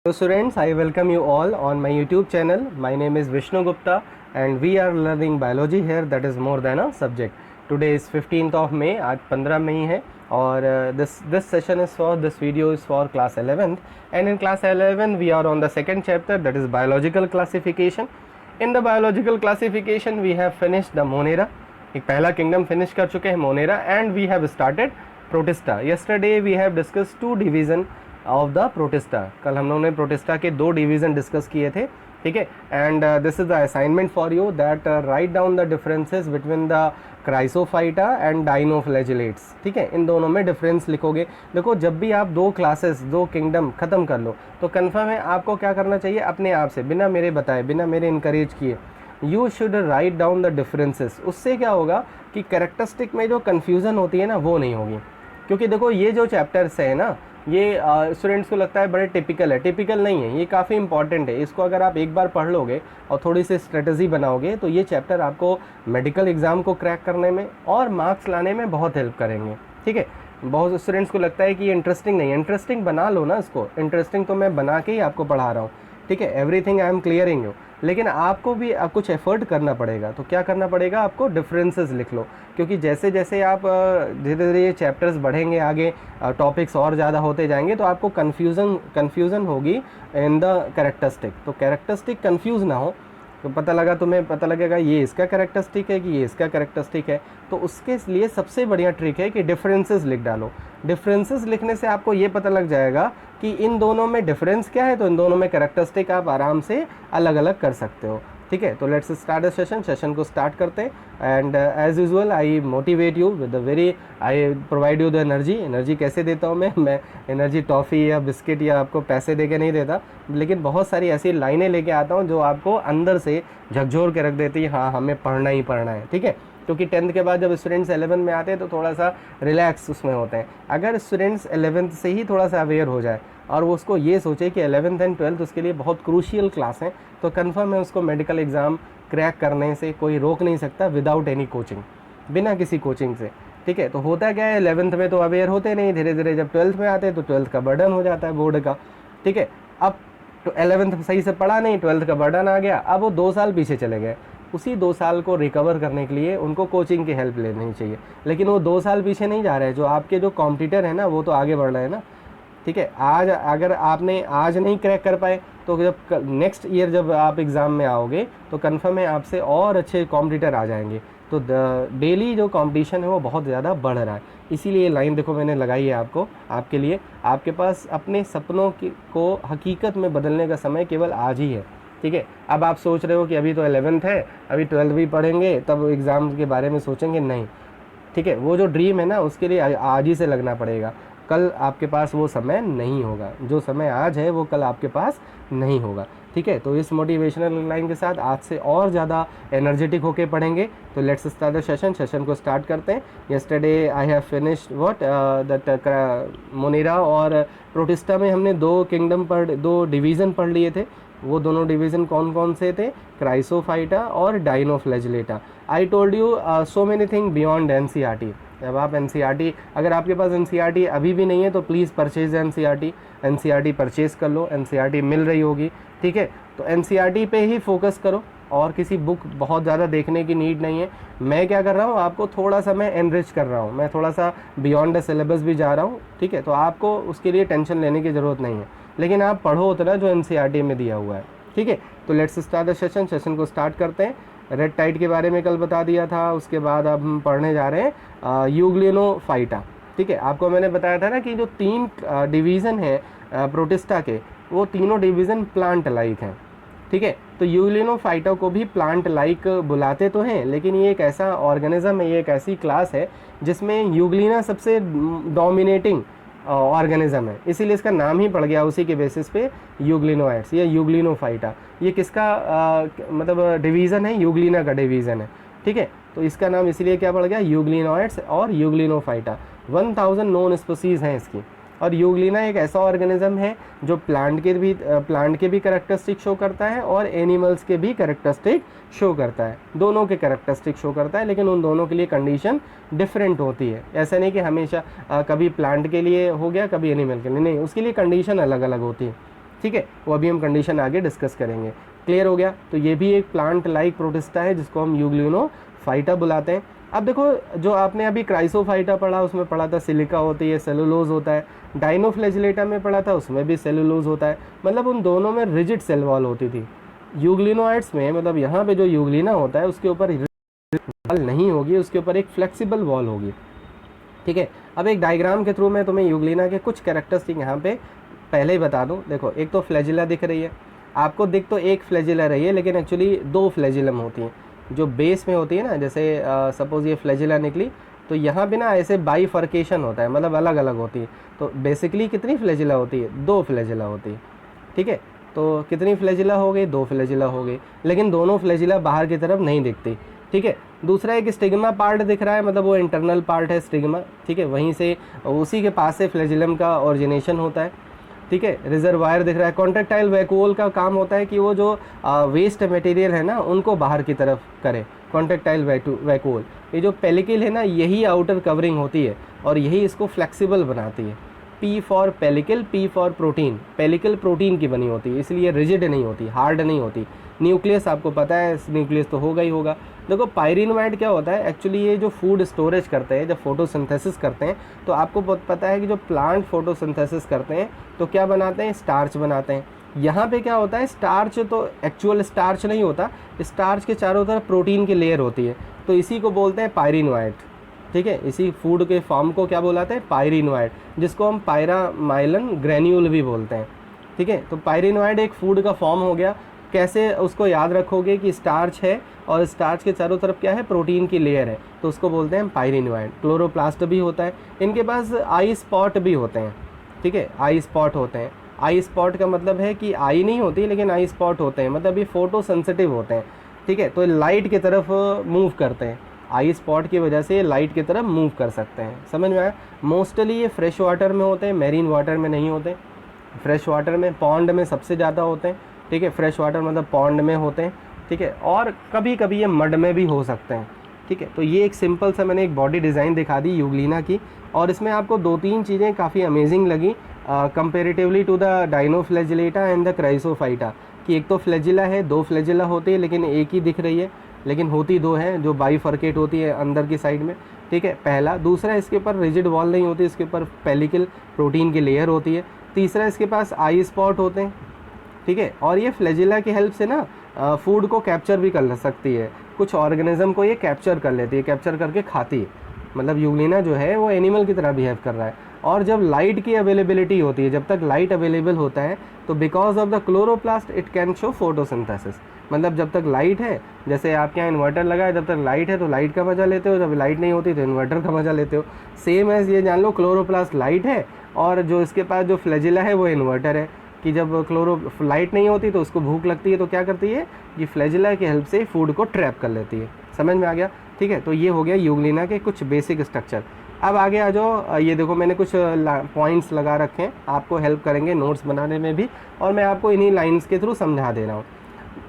So students, I welcome you all on my YouTube channel. My name is Vishnu Gupta and we are learning biology here, that is more than a subject. Today is 15th of May, आज 15 मई है और this session is for, this video is for class 11th, and in class 11 we are on the second chapter, that is biological classification. In the biological classification we have finished the Monera, एक पहला kingdom finish कर चुके हैं Monera, and we have started Protista. Yesterday we have discussed two division of the protista. कल हम लोगों ने protista के दो डिवीज़न डिस्कस किए थे, ठीक है. And this is the assignment for you that write down the differences between the Chrysophyta and dinoflagellates. ठीक है, इन दोनों में डिफरेंस लिखोगे. देखो, जब भी आप दो क्लासेस, दो किंगडम ख़त्म कर लो तो कन्फर्म है आपको क्या करना चाहिए, अपने आप से, बिना मेरे बताए, बिना मेरे इनकरेज किए, you should write down the differences. उससे क्या होगा कि कैरेक्टरिस्टिक में जो कन्फ्यूज़न होती है ना, वो नहीं होगी. क्योंकि देखो, ये जो चैप्टर्स है ना, ये स्टूडेंट्स को लगता है बड़े टिपिकल है. टिपिकल नहीं है, ये काफ़ी इंपॉर्टेंट है. इसको अगर आप एक बार पढ़ लोगे और थोड़ी सी स्ट्रेटजी बनाओगे तो ये चैप्टर आपको मेडिकल एग्ज़ाम को क्रैक करने में और मार्क्स लाने में बहुत हेल्प करेंगे. ठीक है, बहुत स्टूडेंट्स को लगता है कि ये इंटरेस्टिंग नहीं है. इंटरेस्टिंग बना लो ना इसको. इंटरेस्टिंग तो मैं बना के ही आपको पढ़ा रहा हूँ. ठीक है, everything I am clearing you. लेकिन आपको भी कुछ एफर्ट करना पड़ेगा. तो क्या करना पड़ेगा आपको, डिफरेंसेस लिख लो. क्योंकि जैसे जैसे आप धीरे धीरे ये चैप्टर्स बढ़ेंगे आगे, टॉपिक्स और ज़्यादा होते जाएंगे, तो आपको कन्फ्यूज़न होगी इन द कैरेक्टरिस्टिक. तो कैरेक्टरिस्टिक कन्फ्यूज़ ना हो, तो तुम्हें पता लगेगा ये इसका कैरेक्टरिस्टिक है कि ये इसका कैरेक्टरिस्टिक है. तो उसके लिए सबसे बढ़िया ट्रिक है कि डिफरेंसेस लिख डालो. डिफरेंसेस लिखने से आपको ये पता लग जाएगा कि इन दोनों में डिफरेंस क्या है, तो इन दोनों में कैरेक्टरिस्टिक आप आराम से अलग अलग कर सकते हो. ठीक है, तो लेट्स स्टार्ट द सेशन को स्टार्ट करते हैं. And as usual I motivate you with I provide you the energy. कैसे देता हूँ मैं एनर्जी टॉफ़ी या बिस्किट या आपको पैसे दे के नहीं देता, लेकिन बहुत सारी ऐसी लाइनें लेके आता हूँ जो आपको अंदर से झकझोर के रख देती है. हाँ, हमें पढ़ना ही पढ़ना है. ठीक है, क्योंकि 10th के बाद जब स्टूडेंट्स 11 में आते हैं तो थोड़ा सा रिलैक्स उसमें होते हैं. अगर स्टूडेंट्स 11th से ही थोड़ा सा अवेयर हो जाए और वो उसको ये सोचे कि 11th एंड 12th उसके लिए बहुत क्रूशियल क्लास है, तो कन्फर्म है उसको मेडिकल एग्ज़ाम क्रैक करने से कोई रोक नहीं सकता विदाउट एनी कोचिंग, बिना किसी कोचिंग से. ठीक है, तो होता क्या है, 11th में तो अवेयर होते नहीं, धीरे धीरे जब 12th में आते हैं तो 12th का बर्डन हो जाता है बोर्ड का. ठीक है, अब तो 11th सही से पढ़ा नहीं, 12th का बर्डन आ गया, अब वो 2 साल पीछे चले गए. उसी 2 साल को रिकवर करने के लिए उनको कोचिंग की हेल्प लेनी चाहिए. लेकिन वो 2 साल पीछे नहीं जा रहे हैं. जो आपके जो कॉम्पिटिटर है ना, वो तो आगे बढ़ रहे हैं ना. ठीक है, आज अगर आपने आज नहीं क्रैक कर पाए तो जब नेक्स्ट ईयर जब आप एग्ज़ाम में आओगे तो कन्फर्म है आपसे और अच्छे कॉम्पिटिटर आ जाएंगे. तो डेली जो कंपटीशन है वो बहुत ज़्यादा बढ़ रहा है. इसीलिए लाइन देखो मैंने लगाई है आपके लिए. आपके पास अपने सपनों को हकीकत में बदलने का समय केवल आज ही है. ठीक है, अब आप सोच रहे हो कि अभी तो 11th है, अभी 12th भी पढ़ेंगे तब एग्ज़ाम के बारे में सोचेंगे, नहीं. ठीक है, वो जो ड्रीम है ना, उसके लिए आज ही से लगना पड़ेगा. कल आपके पास वो समय नहीं होगा. जो समय आज है वो कल आपके पास नहीं होगा. ठीक है, तो इस मोटिवेशनल लाइन के साथ आज से और ज़्यादा एनर्जेटिक होके पढ़ेंगे. तो लेट्स स्टार्ट द सेशन को स्टार्ट करते हैं. Yesterday I have finished that Monera और प्रोटिस्टा में हमने दो डिवीज़न पढ़ लिए थे. वो दोनों डिवीज़न कौन कौन से थे, क्राइसोफाइटा और Dinoflagellata. I told you so many thing beyond NCERT. जब आप एनसीईआरटी, अगर आपके पास एनसीईआरटी अभी भी नहीं है तो प्लीज़ परचेज एनसीईआरटी परचेज़ कर लो. एनसीईआरटी मिल रही होगी. ठीक है, तो एनसीईआरटी पे ही फोकस करो और किसी बुक बहुत ज़्यादा देखने की नीड नहीं है. मैं क्या कर रहा हूँ, आपको थोड़ा सा मैं एनरिच कर रहा हूँ, मैं थोड़ा सा बियॉन्ड द सिलेबस भी जा रहा हूँ. ठीक है, तो आपको उसके लिए टेंशन लेने की ज़रूरत नहीं है, लेकिन आप पढ़ो उतना जो एनसीईआरटी में दिया हुआ है. ठीक है, तो लेट्स स्टार्ट द सेशन को स्टार्ट करते हैं. रेड टाइड के बारे में कल बता दिया था. उसके बाद अब हम पढ़ने जा रहे हैं यूग्लिनोफाइटा. ठीक है, आपको मैंने बताया था ना कि जो 3 डिवीज़न है प्रोटिस्टा के, वो तीनों डिवीज़न प्लांट लाइक हैं. ठीक है, तो यूग्लिनोफाइटा को भी प्लांट लाइक बुलाते तो हैं, लेकिन ये एक ऐसा ऑर्गेनिज्म है, ये एक ऐसी क्लास है जिसमें यूग्लिना सबसे डोमिनेटिंग ऑर्गेनिज्म है. इसीलिए इसका नाम ही पड़ गया उसी के बेसिस पे यूग्लिनोइड्स या यूग्लिनोफाइटा. ये किसका मतलब डिवीज़न है, यूग्लिना का डिवीज़न है. ठीक है, तो इसका नाम इसीलिए क्या पड़ गया, यूग्लिनोइड्स और यूग्लिनोफाइटा. 1000 नोन स्पीसीज़ हैं इसकी. और यूग्लिना एक ऐसा ऑर्गेनिज्म है जो प्लांट के भी कैरेक्टरिस्टिक शो करता है और एनिमल्स के भी कैरेक्टरिस्टिक शो करता है. दोनों के कैरेक्टरिस्टिक शो करता है, लेकिन उन दोनों के लिए कंडीशन डिफरेंट होती है. ऐसा नहीं कि हमेशा कभी प्लांट के लिए हो गया, कभी एनिमल के लिए, नहीं, उसके लिए कंडीशन अलग अलग होती है. ठीक है, वो अभी हम कंडीशन आगे डिस्कस करेंगे। क्लियर हो गया? तो ये भी एक प्लांट लाइक प्रोटिस्टा है जिसको हम यूग्लिनोफाइटा बुलाते हैं। अब देखो, जो आपने अभी क्राइसोफाइटा पढ़ा उसमें पढ़ा था सिलिका होती है, सेलुलोज होता है। डाइनोफ्लैजिलेटा में पढ़ा था उसमें भी सेलुलोज होता है, मतलब उन दोनों में रिजिड सेल वॉल होती थी। यूग्लिनोइड्स में मतलब यहाँ पे जो यूग्लिना होता है उसके ऊपर वॉल नहीं होगी, उसके ऊपर एक फ्लेक्सिबल वॉल होगी। ठीक है, अब एक डायग्राम के थ्रू मैं तुम्हें यूग्लिना के कुछ कैरेक्टरिस्टिक यहाँ पे पहले ही बता दूँ। देखो, एक तो फ्लैजिला दिख रही है आपको, दिख तो एक फ्लैजिला रही है लेकिन एक्चुअली दो फ्लैजिलम होती हैं जो बेस में होती है ना। जैसे सपोज ये फ्लैजिला निकली तो यहाँ पे ना ऐसे बाइफर्केशन होता है, मतलब अलग अलग होती है। तो बेसिकली कितनी फ्लैजिला होती है? दो फ्लैजिला होती है। ठीक है, तो कितनी फ्लैजिला हो गई? दो फ्लैजिला हो गई, लेकिन दोनों फ्लैजिला बाहर की तरफ नहीं दिखती। ठीक है, दूसरा एक स्टिग्मा पार्ट दिख रहा है, मतलब वो इंटरनल पार्ट है स्टिग्मा। ठीक है, वहीं से उसी के पास से फ्लैजिलम का ओरिजिनेशन होता है। ठीक है, रिजर्वायर दिख रहा है। कॉन्ट्रेक्टाइल वैक्यूल का काम होता है कि वो जो वेस्ट मटेरियल है ना उनको बाहर की तरफ करे, कॉन्ट्रेक्टाइल वैक्यूल। ये जो पेलिकल है ना यही आउटर कवरिंग होती है और यही इसको फ्लेक्सिबल बनाती है। P for pellicle, P for protein. Pellicle protein की बनी होती है इसलिए रिजिड नहीं होती, हार्ड नहीं होती। न्यूक्लियस आपको पता है, न्यूक्लियस तो होगा ही होगा। देखो, पायरिनोइड क्या होता है एक्चुअली, ये जो फूड स्टोरेज करते हैं, जब फोटोसिंथेसिस करते हैं तो आपको बहुत पता है कि जो प्लांट फोटोसिंथेसिस करते हैं तो क्या बनाते हैं? स्टार्च बनाते हैं। यहाँ पे क्या होता है? स्टार्च तो एक्चुअल स्टार्च नहीं होता, स्टार्च के चारों तरफ प्रोटीन की लेयर होती है, तो इसी को बोलते हैं पायरिनोइड। ठीक है, इसी फूड के फॉर्म को क्या बोलाते हैं? पायरिनोइड, जिसको हम पायरामाइलन ग्रेन्यूल भी बोलते हैं। ठीक है, तो पायरिनोइड एक फूड का फॉर्म हो गया। कैसे उसको याद रखोगे कि स्टार्च है और स्टार्च के चारों तरफ क्या है? प्रोटीन की लेयर है, तो उसको बोलते हैं पायरिनोइड। क्लोरोप्लास्ट भी होता है, इनके पास आई स्पॉट भी होते हैं। ठीक है, आई स्पॉट होते हैं। आई स्पॉट का मतलब है कि आई नहीं होती लेकिन आई स्पॉट होते हैं, मतलब ये फोटो सेंसिटिव होते हैं। ठीक है, तो लाइट की तरफ मूव करते हैं, आई स्पॉट की वजह से लाइट की तरफ मूव कर सकते हैं। समझ में आया? मोस्टली ये फ्रेश वाटर में होते हैं, मैरीन वाटर में नहीं होते। फ्रेश वाटर में, पॉन्ड में सबसे ज़्यादा होते हैं। ठीक है, फ्रेश वाटर मतलब पॉन्ड में होते हैं। ठीक है, और कभी कभी ये मड में भी हो सकते हैं। ठीक है, तो ये एक सिंपल सा मैंने एक बॉडी डिज़ाइन दिखा दी यूग्लिना की, और इसमें आपको दो तीन चीज़ें काफ़ी अमेजिंग लगी comparatively to the Dinoflagellata and the Chrysophyta, कि एक तो फ्लैजिला है, दो फ्लैजिला होती है लेकिन एक ही दिख रही है, लेकिन होती दो हैं जो बाइफर्केट होती है अंदर की साइड में। ठीक है, पहला। दूसरा, इसके ऊपर रिजिड वॉल नहीं होती, इसके ऊपर पेलिकल प्रोटीन की लेयर होती है। तीसरा, इसके पास आई स्पॉट होते हैं। ठीक है, और ये फ्लैजिला की हेल्प से ना फूड को कैप्चर भी कर सकती है, कुछ ऑर्गेनिज्म को ये कैप्चर कर लेती है, कैप्चर करके खाती है। मतलब यूग्लिना जो है वो एनिमल की तरह बिहेव कर रहा है। और जब लाइट की अवेलेबिलिटी होती है, जब तक लाइट अवेलेबल होता है तो because of the chloroplast it can show photosynthesis. मतलब जब तक लाइट है, जैसे आपके यहाँ इन्वर्टर लगा है, जब तक लाइट है तो लाइट का मज़ा लेते हो, जब लाइट नहीं होती तो इन्वर्टर का मज़ा लेते हो। सेम एज ये जान लो, क्लोरोप्लास्ट लाइट है और जो इसके पास जो फ्लैजिला है वो इन्वर्टर है, कि जब लाइट नहीं होती तो उसको भूख लगती है तो क्या करती है कि फ्लैजिला की हेल्प से फूड को ट्रैप कर लेती है। समझ में आ गया? ठीक है, तो ये हो गया यूग्लिना के कुछ बेसिक स्ट्रक्चर। अब आगे आ जाओ, ये देखो मैंने कुछ पॉइंट्स लगा रखे हैं, आपको हेल्प करेंगे नोट्स बनाने में भी, और मैं आपको इन्हीं लाइंस के थ्रू समझा दे रहा हूँ।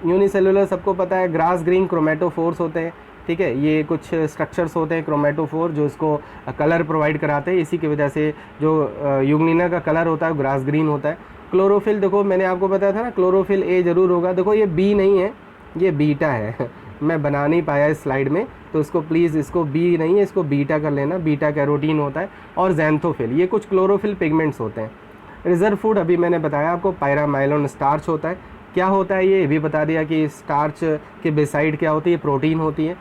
यूनिसेलुलर सबको पता है, ग्रास ग्रीन क्रोमेटोफोर्स होते हैं। ठीक है, ये कुछ स्ट्रक्चर्स होते हैं क्रोमेटोफोर जो इसको कलर प्रोवाइड कराते हैं, इसी की वजह से जो यूग्लिना का कलर होता है ग्रास ग्रीन होता है। क्लोरोफिल, देखो मैंने आपको बताया था ना, क्लोरोफिल ए जरूर होगा। देखो ये बी नहीं है, ये बीटा है मैं बना नहीं पाया इस स्लाइड में, तो इसको प्लीज़, इसको बी नहीं है, इसको बीटा कर लेना। बीटा कैरोटीन होता है। और जैंथोफिल, ये कुछ क्लोरोफिल पिगमेंट्स होते हैं। रिजर्व फूड अभी मैंने बताया आपको, पायरामाइलोन स्टार्च होता है। क्या होता है ये भी बता दिया कि स्टार्च के बेसाइड क्या होती है? प्रोटीन होती है।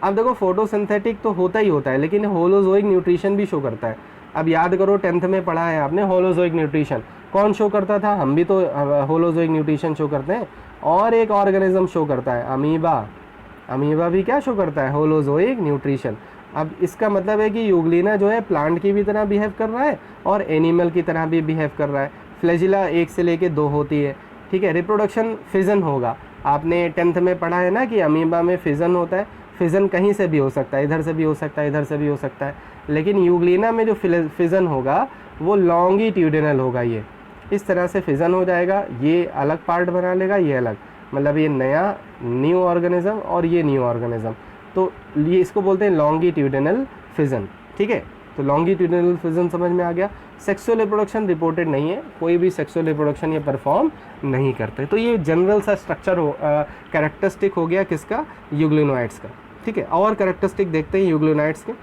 अब देखो, फोटोसिंथेटिक तो होता ही होता है लेकिन होलोजोइक न्यूट्रिशन भी शो करता है। अब याद करो, 10th में पढ़ा है आपने होलोजोइक न्यूट्रिशन, कौन शो करता था? हम भी तो होलोजोइक न्यूट्रिशन शो करते हैं। और एक ऑर्गेनिज्म शो करता है, अमीबा। अमीबा भी क्या शो करता है? Holozoic nutrition. अब इसका मतलब है कि यूग्लिना जो है प्लांट की भी तरह बिहेव कर रहा है और एनिमल की तरह भी बिहेव कर रहा है। फ्लैजिला 1 से लेके 2 होती है। ठीक है, रिप्रोडक्शन फिजन होगा। आपने 10th में पढ़ा है ना कि अमीबा में फिजन होता है। फिजन कहीं से भी हो सकता है, इधर से भी हो सकता है, इधर से भी हो सकता है, लेकिन यूग्लिना में जो फिजन होगा वो लॉन्गिट्यूडिनल होगा। ये इस तरह से फिजन हो जाएगा, ये अलग पार्ट बना लेगा, ये अलग, मतलब ये नया न्यू ऑर्गेनिज्म और ये न्यू ऑर्गेनिज्म, तो ये इसको बोलते हैं लॉन्गिट्यूडिनल फिजन। ठीक है, तो लॉन्गिट्यूडिनल फिजन समझ में आ गया। सेक्सुअल रिप्रोडक्शन रिपोर्टेड नहीं है, कोई भी सेक्सुअल रिप्रोडक्शन ये परफॉर्म नहीं करते। तो ये जनरल सा स्ट्रक्चर हो कैरेक्टरिस्टिक हो गया किसका, यूग्लिनोइड्स का। ठीक है, और कैरेक्टरिस्टिक देखते हैं यूग्लिनोइड्स के।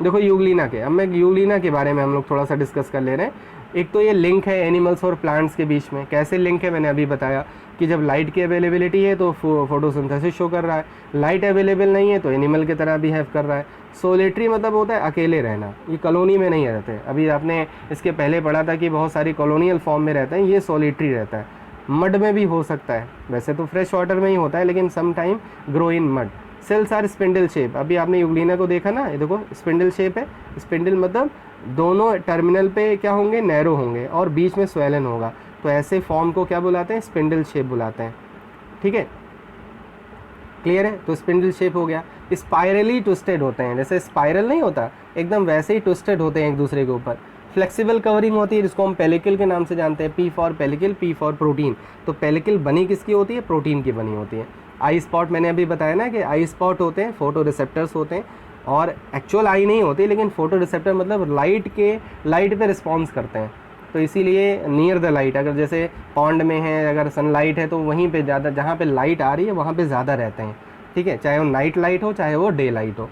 देखो यूग्लिना के, अब मैं यूग्लिना के बारे में हम लोग थोड़ा सा डिस्कस कर ले रहे हैं। एक तो ये लिंक है एनिमल्स और प्लांट्स के बीच में। कैसे लिंक है, मैंने अभी बताया कि जब लाइट की अवेलेबिलिटी है तो फोटोसिंथेसिस शो कर रहा है, लाइट अवेलेबल नहीं है तो एनिमल की तरह बिहेव कर रहा है। सोलिटरी मतलब होता है अकेले रहना, ये कॉलोनी में नहीं रहते। अभी आपने इसके पहले पढ़ा था कि बहुत सारी कॉलोनियल फॉर्म में रहते हैं, ये सोलिटरी रहता है। मड में भी हो सकता है, वैसे तो फ्रेश वाटर में ही होता है, लेकिन some time grow in mud. Cells are spindle shape, अभी आपने यूग्लिना को देखा ना, ये देखो स्पिंडल शेप है। स्पिंडल मतलब दोनों टर्मिनल पे क्या होंगे, नैरो होंगे और बीच में स्वेलन होगा, तो ऐसे फॉर्म को क्या बुलाते हैं, स्पिंडल शेप बुलाते हैं। ठीक है, क्लियर है। तो स्पिंडल शेप हो गया। स्पाइरली ट्विस्टेड होते हैं, जैसे स्पाइरल नहीं होता एकदम वैसे ही ट्विस्टेड होते हैं एक दूसरे के ऊपर। फ्लेक्सिबल कवरिंग होती है जिसको हम पेलिकल के नाम से जानते हैं, P for pellicle, P for protein. तो पेलिकल बनी किसकी होती है, प्रोटीन की बनी होती है। आई स्पॉट मैंने अभी बताया ना कि आई स्पॉट होते हैं, फोटो रिसेप्टर्स होते हैं, और एक्चुअल आई नहीं होती, लेकिन फोटो रिसेप्टर मतलब लाइट पे रिस्पॉन्स करते हैं। तो इसीलिए नियर द लाइट, अगर जैसे पॉन्ड में है, अगर सनलाइट है तो वहीं पे ज़्यादा, जहाँ पे लाइट आ रही है वहाँ पे ज़्यादा रहते हैं। ठीक है, चाहे वो नाइट लाइट हो चाहे वो डे लाइट हो।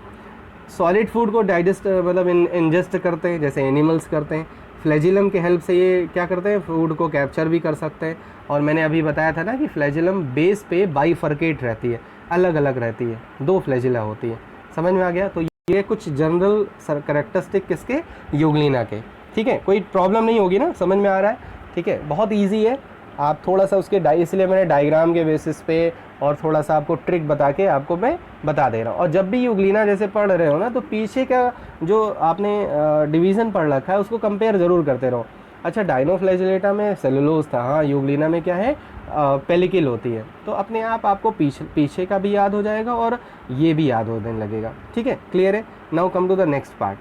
सॉलिड फूड को डाइजेस्ट मतलब इंजेस्ट करते हैं जैसे एनिमल्स करते हैं। फ्लैजिलम के हेल्प से ये क्या करते हैं, फूड को कैप्चर भी कर सकते हैं। और मैंने अभी बताया था ना कि फ्लैजिलम बेस पे बाइफर्केट रहती है, अलग अलग रहती है, 2 फ्लैजिला होती है। समझ में आ गया। तो ये कुछ जनरल कैरेक्टरिस्टिक किसके, यूग्लिना के। ठीक है, कोई प्रॉब्लम नहीं होगी ना, समझ में आ रहा है। ठीक है, बहुत ईजी है। आप थोड़ा सा उसके इसलिए मैंने डायग्राम के बेसिस पे और थोड़ा सा आपको ट्रिक बता के आपको मैं बता दे रहा हूँ। और जब भी यूग्लिना जैसे पढ़ रहे हो ना, तो पीछे का जो आपने डिवीज़न पढ़ रखा है उसको कंपेयर ज़रूर करते रहो। अच्छा, डाइनोफ्लैजिलेटा में सेलुलोज था, हाँ यूग्लिना में क्या है, पेलिकल होती है। तो अपने आप आपको पीछे का भी याद हो जाएगा और ये भी याद होने लगेगा। ठीक है, क्लियर है। Now come to the next part.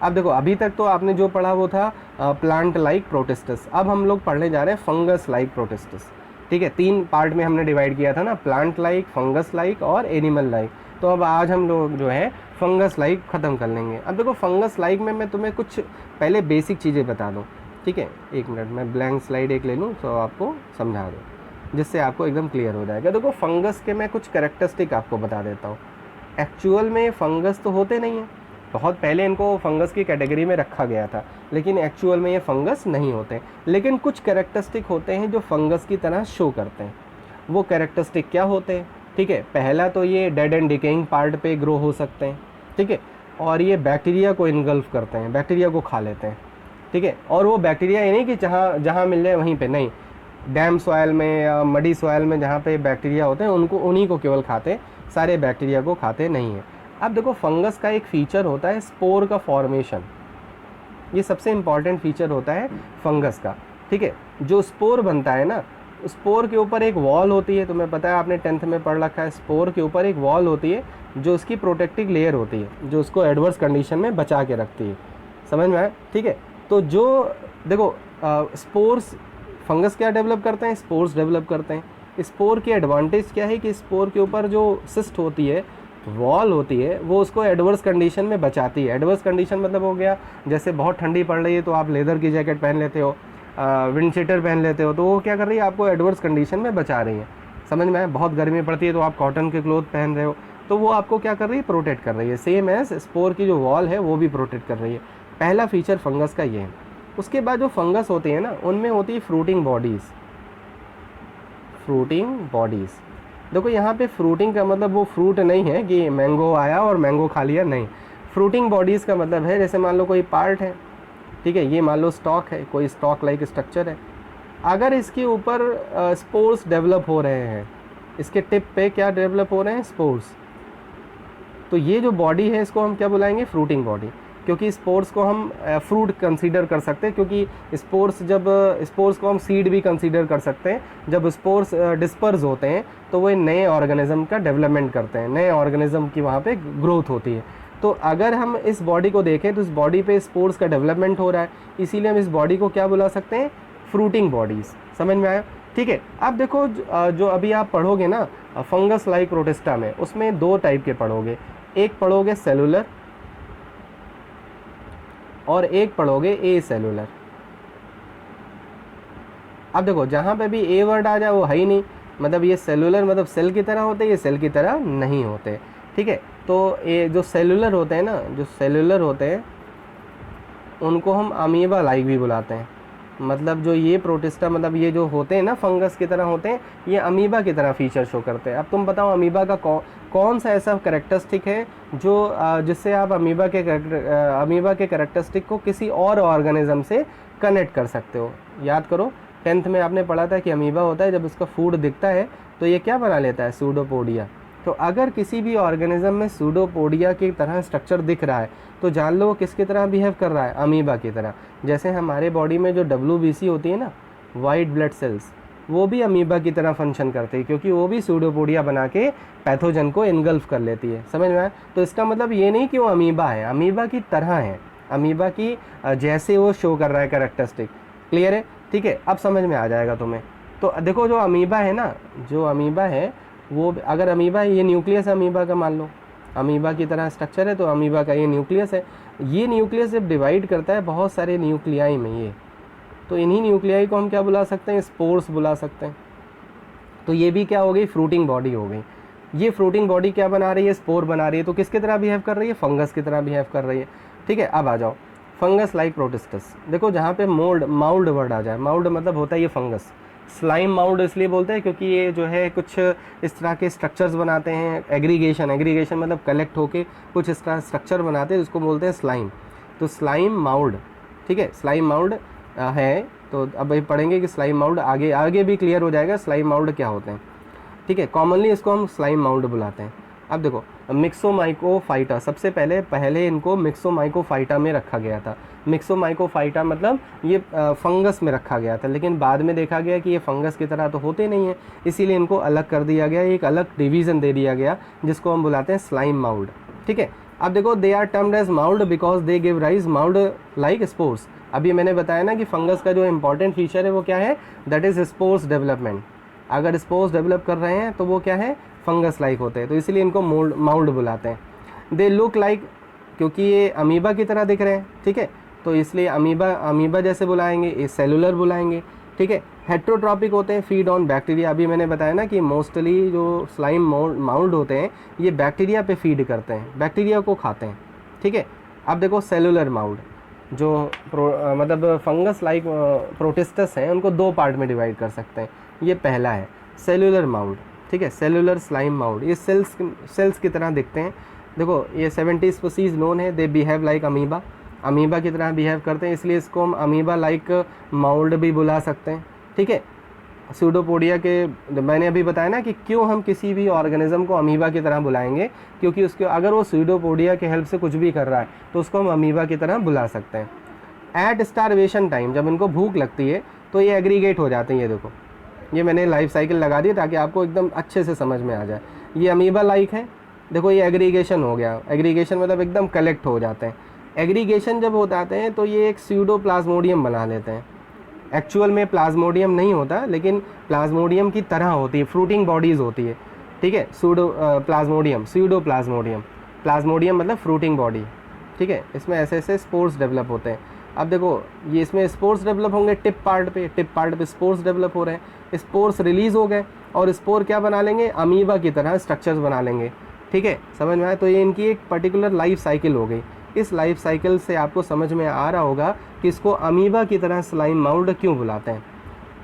अब देखो, अभी तक तो आपने जो पढ़ा वो था प्लांट लाइक प्रोटिस्टस। अब हम लोग पढ़ने जा रहे हैं फंगस लाइक प्रोटिस्टस। ठीक है, 3 पार्ट में हमने डिवाइड किया था ना, प्लांट लाइक, फंगस लाइक और एनिमल लाइक। तो अब आज हम लोग जो है फंगस लाइक ख़त्म कर लेंगे। अब देखो, फंगस लाइक में मैं तुम्हें कुछ पहले बेसिक चीज़ें बता दूँ। ठीक है, 1 मिनट, मैं ब्लैंक स्लाइड एक ले लूँ तो आपको समझा दूँ, जिससे आपको एकदम क्लियर हो जाएगा। देखो, फंगस के मैं कुछ कैरेक्टरिस्टिक आपको बता देता हूँ। एक्चुअल में फंगस तो होते नहीं हैं, बहुत पहले इनको फंगस की कैटेगरी में रखा गया था, लेकिन एक्चुअल में ये फंगस नहीं होते। लेकिन कुछ कैरेक्टरिस्टिक होते हैं जो फंगस की तरह शो करते हैं। वो कैरेक्टरिस्टिक क्या होते हैं? ठीक है, पहला तो ये डेड एंड डिकेइंग पार्ट पे ग्रो हो सकते हैं। ठीक है, और ये बैक्टीरिया को इनगल्फ करते हैं, बैक्टीरिया को खा लेते हैं। ठीक है, और वो बैक्टीरिया ये नहीं कि जहाँ जहाँ मिल जाए वहीं पे, नहीं, डैम सॉयल में या मडी सॉयल में जहाँ पे बैक्टीरिया होते हैं उनको, उन्हीं को केवल खाते हैं, सारे बैक्टीरिया को खाते नहीं हैं। अब देखो, फंगस का एक फीचर होता है स्पोर का फॉर्मेशन। ये सबसे इम्पॉर्टेंट फीचर होता है फंगस का। ठीक है, जो स्पोर बनता है ना, स्पोर के ऊपर एक वॉल होती है, तुम्हें पता है, आपने 10th में पढ़ रखा है। स्पोर के ऊपर एक वॉल होती है जो उसकी प्रोटेक्टिव लेयर होती है, जो उसको एडवर्स कंडीशन में बचा के रखती है। समझ में आया? ठीक है, तो जो देखो स्पोर्स, फंगस क्या डेवलप करते हैं, स्पोर्स डेवलप करते हैं। स्पोर की एडवांटेज क्या है कि स्पोर के ऊपर जो सिस्ट होती है, वॉल होती है, वो उसको एडवर्स कंडीशन में बचाती है। एडवर्स कंडीशन मतलब हो गया, जैसे बहुत ठंडी पड़ रही है तो आप लेदर की जैकेट पहन लेते हो, विंड शीटर पहन लेते हो, तो वो क्या कर रही है, आपको एडवर्स कंडीशन में बचा रही है। समझ में आया? बहुत गर्मी पड़ती है तो आप कॉटन के क्लोथ पहन रहे हो, तो वो आपको क्या कर रही है, प्रोटेक्ट कर रही है। सेम एज स्पोर की जो वॉल है वो भी प्रोटेक्ट कर रही है। पहला फीचर फंगस का ये है। उसके बाद जो फंगस होती है ना, उनमें होती है फ्रूटिंग बॉडीज़। फ्रूटिंग बॉडीज़, देखो यहाँ पे फ्रूटिंग का मतलब वो फ्रूट नहीं है कि मैंगो आया और मैंगो खा लिया, नहीं। फ्रूटिंग बॉडीज़ का मतलब है, जैसे मान लो कोई पार्ट है, ठीक है, ये मान लो स्टॉक है, कोई स्टॉक लाइक स्ट्रक्चर है, अगर इसके ऊपर स्पोर्स डेवलप हो रहे हैं, इसके टिप पे क्या डेवलप हो रहे हैं, स्पोर्स, तो ये जो बॉडी है इसको हम क्या बुलाएंगे, फ्रूटिंग बॉडी। क्योंकि स्पोर्स को हम फ्रूट कंसीडर कर सकते हैं, क्योंकि स्पोर्स को हम सीड भी कंसीडर कर सकते हैं। जब स्पोर्स डिस्पर्स होते हैं तो वो नए ऑर्गेनिज्म का डेवलपमेंट करते हैं, नए ऑर्गेनिज्म की वहाँ पे ग्रोथ होती है। तो अगर हम इस बॉडी को देखें तो इस बॉडी पे स्पोर्स का डेवलपमेंट हो रहा है, इसीलिए हम इस बॉडी को क्या बुला सकते हैं, फ्रूटिंग बॉडीज़। समझ में आया? ठीक है, अब देखो जो अभी आप पढ़ोगे ना फंगस लाइक प्रोटिस्टा में, उसमें 2 टाइप के पढ़ोगे। एक पढ़ोगे सेलुलर, और एक पढ़ोगे ए सेलुलर। अब देखो जहाँ पे भी ए वर्ड आ जाए वो है ही नहीं, मतलब ये सेलुलर मतलब सेल की तरह होते हैं, ये सेल की तरह नहीं होते, ठीक है। तो ये जो सेलुलर होते हैं ना, जो सेलुलर होते हैं उनको हम अमीबा लाइक भी बुलाते हैं। मतलब जो ये प्रोटिस्टा मतलब ये जो होते हैं ना फंगस की तरह होते हैं, ये अमीबा की तरह फीचर शो करते हैं। अब तुम बताओ अमीबा का कौन सा ऐसा कैरेक्टरिस्टिक है जो जिससे आप अमीबा के कैरेक्टरिस्टिक को किसी और ऑर्गेनिज्म से कनेक्ट कर सकते हो। याद करो 10th में आपने पढ़ा था कि अमीबा होता है जब उसका फूड दिखता है तो ये क्या बना लेता है, सूडोपोडिया। तो अगर किसी भी ऑर्गेनिज्म में सूडोपोडिया की तरह स्ट्रक्चर दिख रहा है तो जान लो वो किसकी तरह बिहेव कर रहा है, अमीबा की तरह। जैसे हमारे बॉडी में जो WBC होती है ना, वाइट ब्लड सेल्स, वो भी अमीबा की तरह फंक्शन करती है, क्योंकि वो भी सूडोपोडिया बना के पैथोजन को इनगल्फ कर लेती है। समझ में आया? तो इसका मतलब ये नहीं कि वो अमीबा है, अमीबा की तरह है, अमीबा की जैसे वो शो कर रहा है कैरेक्टरिस्टिक। क्लियर है? ठीक है, अब समझ में आ जाएगा तुम्हें। तो देखो जो अमीबा है ना, जो अमीबा है वो, अगर अमीबा है, ये न्यूक्लियस अमीबा का मान लो, अमीबा की तरह स्ट्रक्चर है तो अमीबा का ये न्यूक्लियस है। ये न्यूक्लियस जब डिवाइड करता है बहुत सारे न्यूक्लियाई में ये, तो इन्हीं न्यूक्लियाई को हम क्या बुला सकते हैं, स्पोर्स बुला सकते हैं। तो ये भी क्या हो गई, फ्रूटिंग बॉडी हो गई। ये फ्रूटिंग बॉडी क्या बना रही है, स्पोर बना रही है। तो किसकी तरह बिहेव कर रही है, फंगस की तरह बिहेव कर रही है। ठीक है, अब आ जाओ फंगस लाइक प्रोटिस्टस। देखो जहाँ पे माउल्ड वर्ड आ जाए, माउल्ड मतलब होता है ये फंगस। स्लाइम माउल्ड इसलिए बोलते हैं क्योंकि ये जो है कुछ इस तरह के स्ट्रक्चर्स बनाते हैं, एग्रीगेशन मतलब कलेक्ट होके कुछ इस तरह स्ट्रक्चर बनाते हैं, जिसको बोलते हैं स्लाइम। तो स्लाइम माउल्ड, ठीक है, स्लाइम माउल्ड है। तो अब भाई पढ़ेंगे कि स्लाइम माउल्ड आगे भी क्लियर हो जाएगा स्लाइम माउल्ड क्या होते हैं। ठीक है, कॉमनली इसको हम स्लाइम माउल्ड बुलाते हैं। अब देखो मिक्सोमाइकोफाइटा, सबसे पहले इनको मिक्सोमाइकोफाइटा में रखा गया था। मिक्सोमाइकोफाइटा मतलब ये फंगस में रखा गया था, लेकिन बाद में देखा गया कि ये फंगस की तरह तो होते नहीं है, इसीलिए इनको अलग कर दिया गया, एक अलग डिवीज़न दे दिया गया जिसको हम बुलाते हैं स्लाइम माउल्ड। ठीक है, अब देखो they are termed as mould because they give rise mould like spores. अभी मैंने बताया ना कि फंगस का जो इंपॉर्टेंट फीचर है वो क्या है, दैट इज स्पोर्स डेवलपमेंट। अगर स्पोर्स डेवलप कर रहे हैं तो वो क्या है, फंगस लाइक होते हैं, तो इसलिए इनको माउल्ड बुलाते हैं। दे लुक लाइक, क्योंकि ये अमीबा की तरह दिख रहे हैं, ठीक है, तो इसलिए अमीबा जैसे बुलाएंगे, ये सेलुलर बुलाएंगे। ठीक है, हेट्रोट्रॉपिक होते हैं, फीड ऑन बैक्टीरिया। अभी मैंने बताया ना कि मोस्टली जो स्लाइम माउल्ड होते हैं ये बैक्टीरिया पे फीड करते हैं, बैक्टीरिया को खाते हैं। ठीक है, अब देखो सेलुलर माउल्ड, जो मतलब फंगस लाइक प्रोटिस्टस हैं, उनको दो पार्ट में डिवाइड कर सकते हैं। ये पहला है सेलुलर माउल्ड, ठीक है, सेलुलर स्लाइम माउल्ड। ये सेल्स की तरह दिखते हैं। देखो ये 70 स्पीसीज नोन है, दे बिहेव लाइक अमीबा की तरह बिहेव करते हैं, इसलिए इसको हम अमीबा लाइक माउल्ड भी बुला सकते हैं। ठीक है, सूडोपोडिया के मैंने अभी बताया ना कि क्यों हम किसी भी ऑर्गेनिज्म को अमीबा की तरह बुलाएंगे, क्योंकि उसके अगर वो सूडोपोडिया के हेल्प से कुछ भी कर रहा है तो उसको हम अमीबा की तरह बुला सकते हैं। एट स्टारवेशन टाइम, जब इनको भूख लगती है तो ये एग्रीगेट हो जाते हैं। ये देखो, ये मैंने लाइफ साइकिल लगा दी ताकि आपको एकदम अच्छे से समझ में आ जाए। ये अमीबा लाइक है, देखो ये एग्रीगेशन हो गया। एग्रीगेशन मतलब एकदम कलेक्ट हो जाते हैं। एग्रीगेशन जब हो जाते हैं तो ये एक स्यूडोप्लाज्मोडियम बना लेते हैं। एक्चुअल में प्लाज्मोडियम नहीं होता, लेकिन प्लाज्मोडियम की तरह होती है, फ्रूटिंग बॉडीज़ होती है। ठीक है, स्यूडोप्लाज्मोडियम, प्लाज्मोडियम मतलब फ्रूटिंग बॉडी। ठीक है, इसमें ऐसे ऐसे स्पोर्स डेवलप होते हैं। अब देखो ये इसमें स्पोर्स डेवलप होंगे टिप पार्ट पे स्पोर्स डेवलप हो रहे हैं। स्पोर्स रिलीज़ हो गए और स्पोर क्या बना लेंगे, अमीबा की तरह स्ट्रक्चर्स बना लेंगे। ठीक है, समझ में आया? तो ये इनकी एक पर्टिकुलर लाइफ साइकिल हो गई। इस लाइफ साइकिल से आपको समझ में आ रहा होगा कि इसको अमीबा की तरह स्लाइम माउल्ड क्यों बुलाते हैं।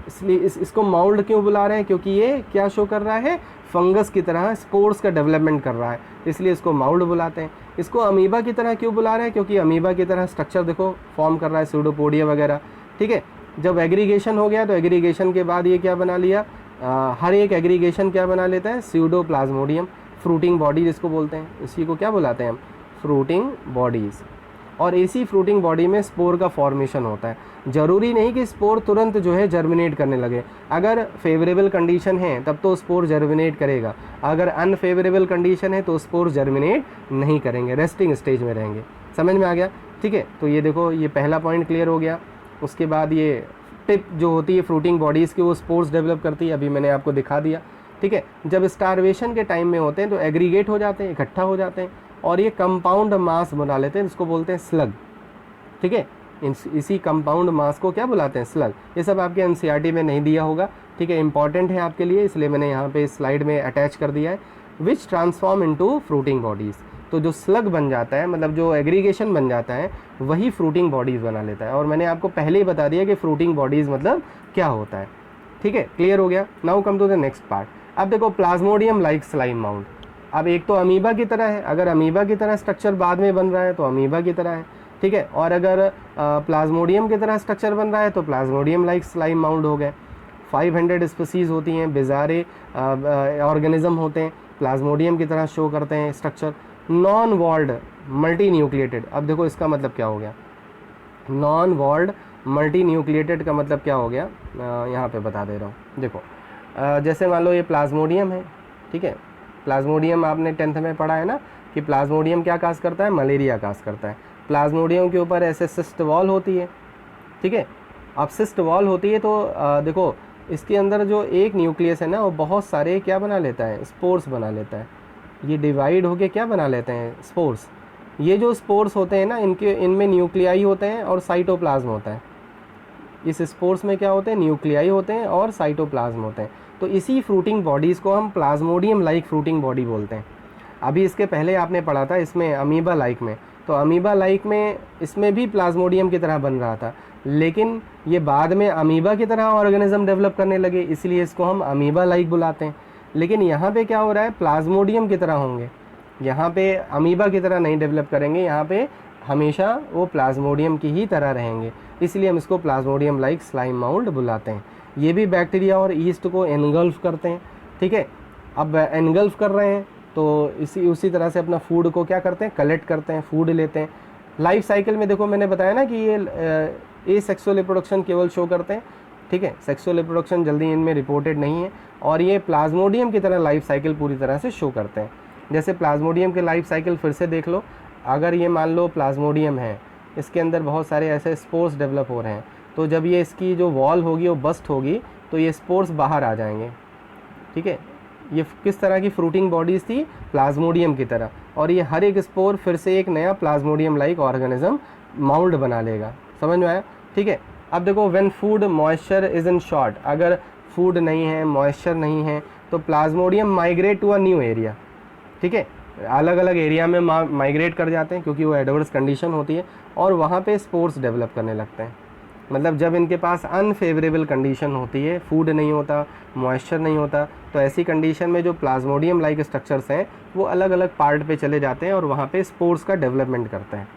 इसलिए इसको माउल्ड क्यों बुला रहे हैं, क्योंकि ये क्या शो कर रहा है, फंगस की तरह स्पोर्स का डेवलपमेंट कर रहा है, इसलिए इसको माउल्ड बुलाते हैं। इसको अमीबा की तरह क्यों बुला रहे हैं, क्योंकि अमीबा की तरह स्ट्रक्चर देखो फॉर्म कर रहा है, सूडोपोडिया वगैरह। ठीक है, जब एग्रीगेशन हो गया तो एग्रीगेशन के बाद ये क्या बना लिया, हर एक एग्रीगेशन क्या बना लेता है, स्यूडोप्लाज्मोडियम, फ्रूटिंग बॉडी जिसको बोलते हैं, इसी को क्या बुलाते हैं हम, फ्रूटिंग बॉडीज़। और इसी फ्रूटिंग बॉडी में स्पोर का फॉर्मेशन होता है। ज़रूरी नहीं कि स्पोर तुरंत जो है जर्मिनेट करने लगे। अगर फेवरेबल कंडीशन है तब तो स्पोर जर्मिनेट करेगा, अगर अनफेवरेबल कंडीशन है तो स्पोर जर्मिनेट नहीं करेंगे, रेस्टिंग स्टेज में रहेंगे। समझ में आ गया? ठीक है, तो ये देखो ये पहला पॉइंट क्लियर हो गया। उसके बाद ये टिप जो होती है फ्रूटिंग बॉडीज़ की, वो स्पोर्स डेवलप करती है, अभी मैंने आपको दिखा दिया। ठीक है, जब स्टारवेशन के टाइम में होते हैं तो एग्रीगेट हो जाते हैं, इकट्ठा हो जाते हैं और ये कंपाउंड मास बना लेते हैं, जिसको बोलते हैं स्लग। ठीक है। इसी कंपाउंड मास को क्या बुलाते हैं? स्लग। ये सब आपके एनसीईआरटी में नहीं दिया होगा, ठीक है, इंपॉर्टेंट है आपके लिए, इसलिए मैंने यहाँ पे स्लाइड में अटैच कर दिया है। विच ट्रांसफॉर्म इनटू फ्रूटिंग बॉडीज़, तो जो स्लग बन जाता है, मतलब जो एग्रीगेशन बन जाता है, वही फ्रूटिंग बॉडीज़ बना लेता है। और मैंने आपको पहले ही बता दिया कि फ्रूटिंग बॉडीज़ मतलब क्या होता है, ठीक है, क्लियर हो गया। Now come to the next part. अब देखो प्लाज्मोडियम लाइक स्लाइम माउंट। अब एक तो अमीबा की तरह है, अगर अमीबा की तरह स्ट्रक्चर बाद में बन रहा है तो अमीबा की तरह है, ठीक है, और अगर प्लाज्मोडियम की तरह स्ट्रक्चर बन रहा है तो प्लाज्मोडियम लाइक स्लाइम माउंट हो गए। 500 स्पीसीज़ होती हैं, बिजारे ऑर्गेनिज्म होते हैं, प्लाज्मोडियम की तरह शो करते हैं structure. Non walled multi nucleated, अब देखो इसका मतलब क्या हो गया, नॉन वॉल्ड मल्टी न्यूक्लिएटेड का मतलब क्या हो गया, यहाँ पे बता दे रहा हूँ। देखो जैसे मान लो ये प्लाज्मोडियम है, ठीक है, प्लाज्मोडियम आपने 10th में पढ़ा है ना कि प्लाज्मोडियम क्या काज करता है? मलेरिया काज करता है। प्लाज्मोडियम के ऊपर ऐसे सिस्ट वॉल होती है, ठीक है। अब सिस्ट वॉल होती है तो देखो इसके अंदर जो एक न्यूक्लियस है ना, वो बहुत सारे क्या बना लेता है? स्पोर्स बना लेता है। ये डिवाइड होके क्या बना लेते हैं? स्पोर्स। ये जो स्पोर्स होते हैं ना, इनमें न्यूक्लियाई होते हैं और साइटोप्लाज्म होता है। इस स्पोर्स में क्या होते हैं? न्यूक्लियाई होते हैं और साइटोप्लाज्म होते हैं। तो इसी फ्रूटिंग बॉडीज़ को हम प्लाज्मोडियम लाइक फ्रूटिंग बॉडी बोलते हैं। अभी इसके पहले आपने पढ़ा था इसमें अमीबा लाइक में, तो अमीबा लाइक में इसमें भी प्लाज्मोडियम की तरह बन रहा था, लेकिन ये बाद में अमीबा की तरह ऑर्गेनिज्म डेवलप करने लगे, इसलिए इसको हम अमीबा लाइक बुलाते हैं। लेकिन यहाँ पे क्या हो रहा है? प्लाज्मोडियम की तरह होंगे, यहाँ पे अमीबा की तरह नहीं डेवलप करेंगे, यहाँ पे हमेशा वो प्लाज्मोडियम की ही तरह रहेंगे, इसलिए हम इसको प्लाज्मोडियम लाइक स्लाइम माउंट बुलाते हैं। ये भी बैक्टीरिया और ईस्ट को एनगल्फ करते हैं, ठीक है। अब एनगल्फ कर रहे हैं तो उसी तरह से अपना फूड को क्या करते हैं? कलेक्ट करते हैं, फूड लेते हैं। लाइफ साइकिल में देखो मैंने बताया ना कि ये सेक्सुअल रिप्रोडक्शन केवल शो करते हैं, ठीक है, सेक्सुअल रिप्रोडक्शन जल्दी इनमें रिपोर्टेड नहीं है, और ये प्लाज्मोडियम की तरह लाइफ साइकिल पूरी तरह से शो करते हैं। जैसे प्लाज्मोडियम के लाइफ साइकिल फिर से देख लो, अगर ये मान लो प्लाज्मोडियम है, इसके अंदर बहुत सारे ऐसे स्पोर्स डेवलप हो रहे हैं, तो जब ये इसकी जो वॉल होगी वो बस्ट होगी तो ये स्पोर्स बाहर आ जाएंगे, ठीक है। ये किस तरह की फ्रूटिंग बॉडीज़ थी? प्लाज्मोडियम की तरह, और ये हर एक स्पोर फिर से एक नया प्लाज्मोडियम लाइक ऑर्गेनिज्म माउल्ड बना लेगा। समझ में आया? ठीक है। अब देखो when food moisture is in short, अगर फूड नहीं है, मॉइस्चर नहीं है, तो plasmodium migrate to a new area, ठीक है, अलग अलग एरिया में माइग्रेट कर जाते हैं क्योंकि वो एडवर्स कंडीशन होती है, और वहाँ पे स्पोर्स डेवलप करने लगते हैं। मतलब जब इनके पास अनफेवरेबल कंडीशन होती है, फूड नहीं होता, मॉइस्चर नहीं होता, तो ऐसी कंडीशन में जो प्लाज्मोडियम लाइक स्ट्रक्चर्स हैं वो अलग अलग पार्ट पे चले जाते हैं और वहाँ पे स्पोर्स का डेवलपमेंट करते हैं।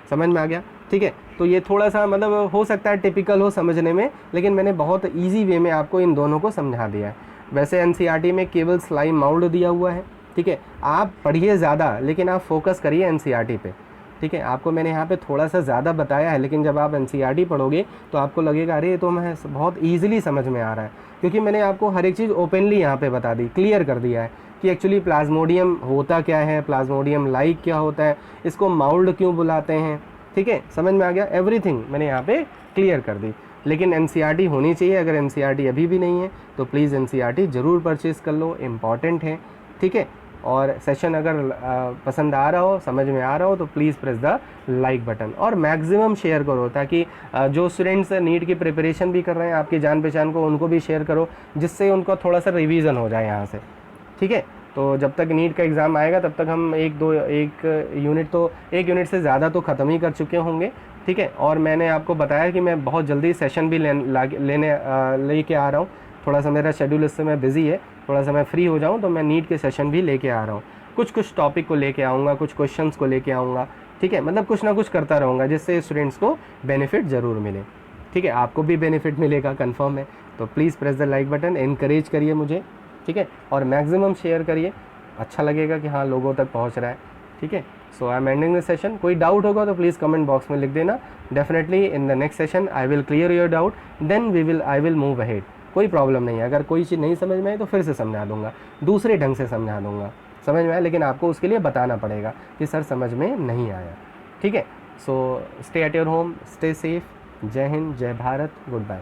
समझ में आ गया? ठीक है। तो ये थोड़ा सा मतलब हो सकता है टिपिकल हो समझने में, लेकिन मैंने बहुत ईजी वे में आपको इन दोनों को समझा दिया है। वैसे एनसीईआरटी में केवल स्लाइम माउल्ड दिया हुआ है, ठीक है, आप पढ़िए ज़्यादा, लेकिन आप फोकस करिए एनसीईआरटी पे, ठीक है। आपको मैंने यहाँ पे थोड़ा सा ज़्यादा बताया है, लेकिन जब आप एनसीईआरटी पढ़ोगे तो आपको लगेगा अरे ये तो मैं बहुत ईजिली समझ में आ रहा है, क्योंकि मैंने आपको हर एक चीज़ ओपनली यहाँ पे बता दी, क्लियर कर दिया है कि एक्चुअली प्लाज्मोडियम होता क्या है, प्लाज्मोडियम लाइक क्या होता है, इसको माउल्ड क्यों बुलाते हैं, ठीक है। समझ में आ गया? एवरीथिंग मैंने यहाँ पे क्लियर कर दी। लेकिन एनसीईआरटी होनी चाहिए, अगर एनसीईआरटी अभी भी नहीं है तो प्लीज़ एनसीईआरटी ज़रूर परचेज़ कर लो, इम्पॉर्टेंट है, ठीक है। और सेशन अगर पसंद आ रहा हो, समझ में आ रहा हो, तो please press the like button, और मैक्सिमम शेयर करो, ताकि जो स्टूडेंट्स नीट की प्रिपरेशन भी कर रहे हैं, आपकी जान पहचान को, उनको भी शेयर करो, जिससे उनका थोड़ा सा रिवीजन हो जाए यहाँ से, ठीक है। तो जब तक नीट का एग्ज़ाम आएगा तब तक हम एक यूनिट से ज़्यादा तो ख़त्म ही कर चुके होंगे, ठीक है। और मैंने आपको बताया कि मैं बहुत जल्दी सेशन भी लेके आ रहा हूँ, थोड़ा सा मेरा शेड्यूल इस समय बिजी है, थोड़ा सा मैं फ्री हो जाऊँ तो मैं नीट के सेशन भी लेके आ रहा हूँ। कुछ टॉपिक को लेके आऊँगा, कुछ क्वेश्चंस को लेके आऊँगा, ठीक है, मतलब कुछ ना कुछ करता रहूँगा, जिससे स्टूडेंट्स को बेनिफिट ज़रूर मिले, ठीक है। आपको भी बेनिफिट मिलेगा, कंफर्म है। तो please press the like button, encourage करिए मुझे, ठीक है, और मैक्सिमम शेयर करिए, अच्छा लगेगा कि हाँ लोगों तक पहुँच रहा है, ठीक है। So I am ending this session. कोई डाउट होगा तो प्लीज़ कमेंट बॉक्स में लिख देना। Definitely in the next session I will clear your doubt, then I will move ahead. कोई प्रॉब्लम नहीं है, अगर कोई चीज़ नहीं समझ में आई तो फिर से समझा दूंगा, दूसरे ढंग से समझा दूंगा, समझ में आया, लेकिन आपको उसके लिए बताना पड़ेगा कि सर समझ में नहीं आया, ठीक है। So stay at your home, stay safe. जय हिंद, जय भारत, गुड बाय।